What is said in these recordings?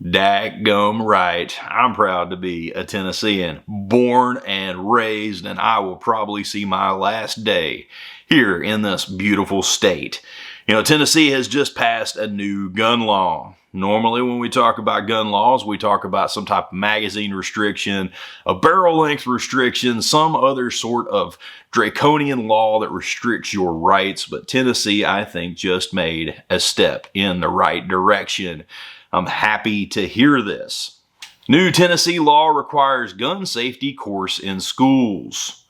Dadgum right. I'm proud to be a Tennessean, born and raised, and I will probably see my last day here in this beautiful state. You know, Tennessee has just passed a new gun law. Normally, when we talk about gun laws, we talk about some type of magazine restriction, a barrel length restriction, some other sort of draconian law that restricts your rights. But Tennessee, I think, just made a step in the right direction. I'm happy to hear this. New Tennessee law requires gun safety course in schools.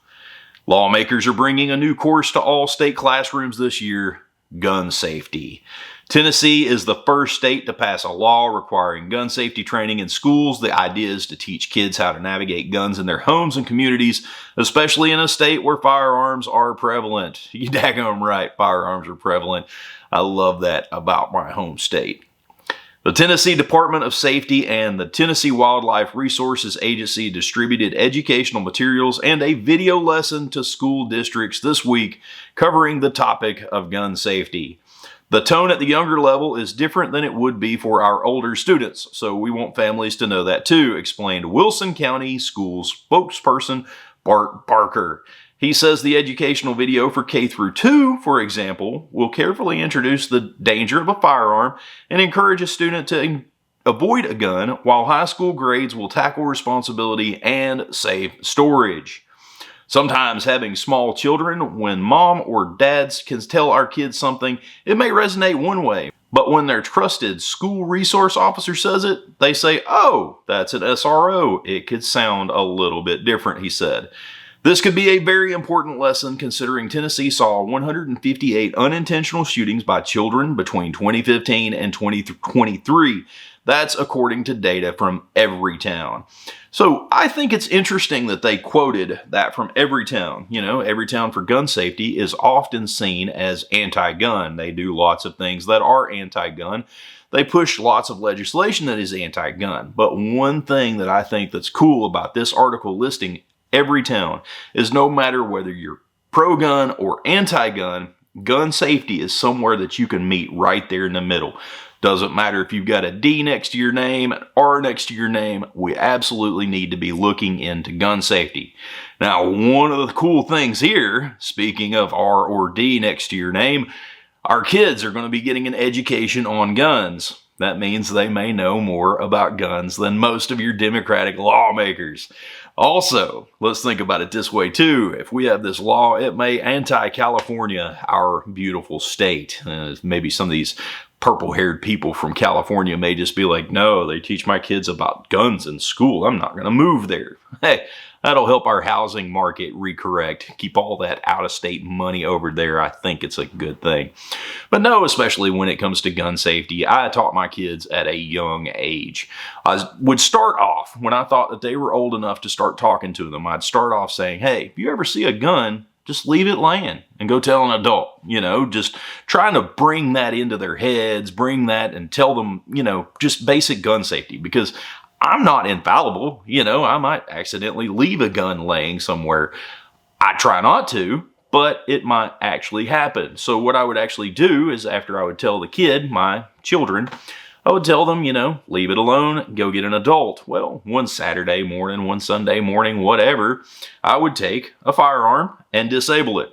Lawmakers are bringing a new course to all state classrooms this year, gun safety. Tennessee is the first state to pass a law requiring gun safety training in schools. The idea is to teach kids how to navigate guns in their homes and communities, especially in a state where firearms are prevalent. You daggone right, firearms are prevalent. I love that about my home state. The Tennessee Department of Safety and the Tennessee Wildlife Resources Agency distributed educational materials and a video lesson to school districts this week covering the topic of gun safety. The tone at the younger level is different than it would be for our older students, so we want families to know that too, explained Wilson County Schools spokesperson Bart Barker. He says the educational video for K through 2, for example, will carefully introduce the danger of a firearm and encourage a student to avoid a gun, while high school grades will tackle responsibility and safe storage. Sometimes having small children, when mom or dads can tell our kids something, it may resonate one way. But when their trusted school resource officer says it, they say, "Oh, that's an SRO. It could sound a little bit different," he said. This could be a very important lesson considering Tennessee saw 158 unintentional shootings by children between 2015 and 2023. That's according to data from Everytown. So I think it's interesting that they quoted that from Everytown. You know, Everytown for gun safety is often seen as anti-gun. They do lots of things that are anti-gun. They push lots of legislation that is anti-gun. But one thing that I think that's cool about this article listing Everytown is no matter whether you're pro-gun or anti-gun, gun safety is somewhere that you can meet right there in the middle. Doesn't matter if you've got a D next to your name, an R next to your name, we absolutely need to be looking into gun safety. Now, one of the cool things here, speaking of R or D next to your name, our kids are going to be getting an education on guns. That means they may know more about guns than most of your Democratic lawmakers. Also, let's think about it this way too. If we have this law, it may anti-California, our beautiful state. Maybe some of these purple-haired people from California may just be like, no, they teach my kids about guns in school. I'm not going to move there. Hey, that'll help our housing market recorrect. Keep all that out-of-state money over there. I think it's a good thing. But no, especially when it comes to gun safety, I taught my kids at a young age. I would start off, when I thought that they were old enough to start talking to them, I'd start off saying, hey, if you ever see a gun, just leave it laying and go tell an adult, just trying to bring that into their heads, bring that and tell them, just basic gun safety, because I'm not infallible. I might accidentally leave a gun laying somewhere. I try not to, but it might actually happen. So what I would actually do is after I would tell the kid, my children, I would tell them, leave it alone, go get an adult. Well, one Saturday morning, one Sunday morning, whatever, I would take a firearm and disable it.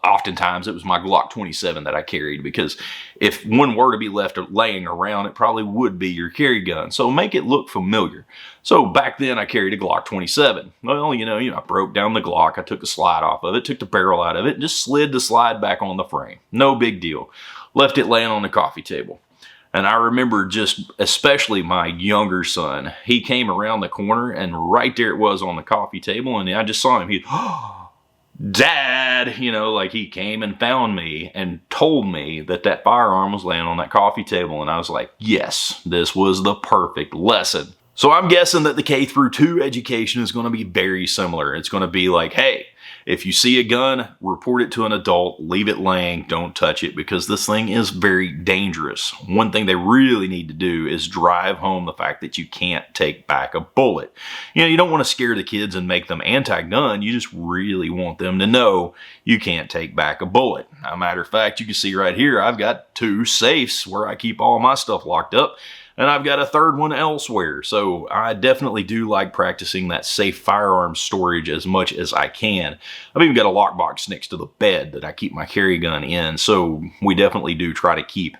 Oftentimes it was my Glock 27 that I carried, because if one were to be left laying around, it probably would be your carry gun. So make it look familiar. So back then I carried a Glock 27. Well, I broke down the Glock, I took the slide off of it, took the barrel out of it, and just slid the slide back on the frame. No big deal. Left it laying on the coffee table. And I remember just, especially my younger son, he came around the corner and right there it was on the coffee table. And I just saw him. Oh, Dad, he came and found me and told me that firearm was laying on that coffee table. And I was like, yes, this was the perfect lesson. So I'm guessing that the K through 2 education is going to be very similar. It's going to be like, hey, if you see a gun, report it to an adult, leave it laying, don't touch it, because this thing is very dangerous. One thing they really need to do is drive home the fact that you can't take back a bullet. You don't want to scare the kids and make them anti-gun. You just really want them to know you can't take back a bullet. As a matter of fact, you can see right here, I've got 2 safes where I keep all my stuff locked up. and I've got a third one elsewhere. So I definitely do like practicing that safe firearms storage as much as I can. I've even got a lockbox next to the bed that I keep my carry gun in, so we definitely do try to keep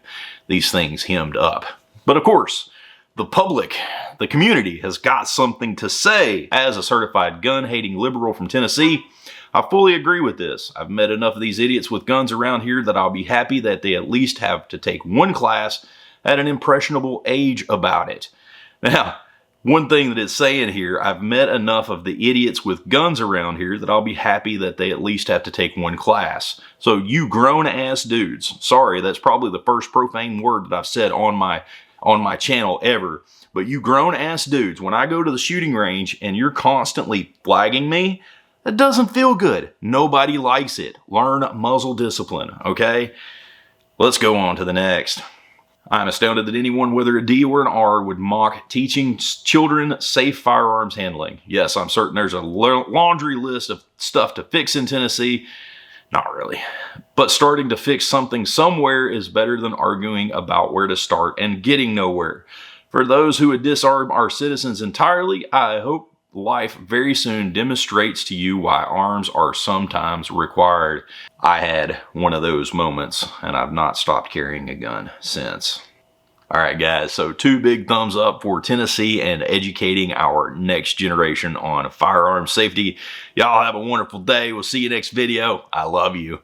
these things hemmed up. But of course, the public, the community has got something to say. As a certified gun-hating liberal from Tennessee, I fully agree with this. I've met enough of these idiots with guns around here that I'll be happy that they at least have to take one class at an impressionable age about it. Now, one thing that it's saying here, I've met enough of the idiots with guns around here that I'll be happy that they at least have to take one class. So you grown-ass dudes, sorry, that's probably the first profane word that I've said on my channel ever, but you grown-ass dudes, when I go to the shooting range and you're constantly flagging me, that doesn't feel good. Nobody likes it. Learn muzzle discipline, okay? Let's go on to the next. I'm astounded that anyone, whether a D or an R, would mock teaching children safe firearms handling. Yes, I'm certain there's a laundry list of stuff to fix in Tennessee. Not really. But starting to fix something somewhere is better than arguing about where to start and getting nowhere. For those who would disarm our citizens entirely, I hope life very soon demonstrates to you why arms are sometimes required. I had one of those moments, and I've not stopped carrying a gun since. Alright guys, so 2 big thumbs up for Tennessee and educating our next generation on firearm safety. Y'all have a wonderful day. We'll see you next video. I love you.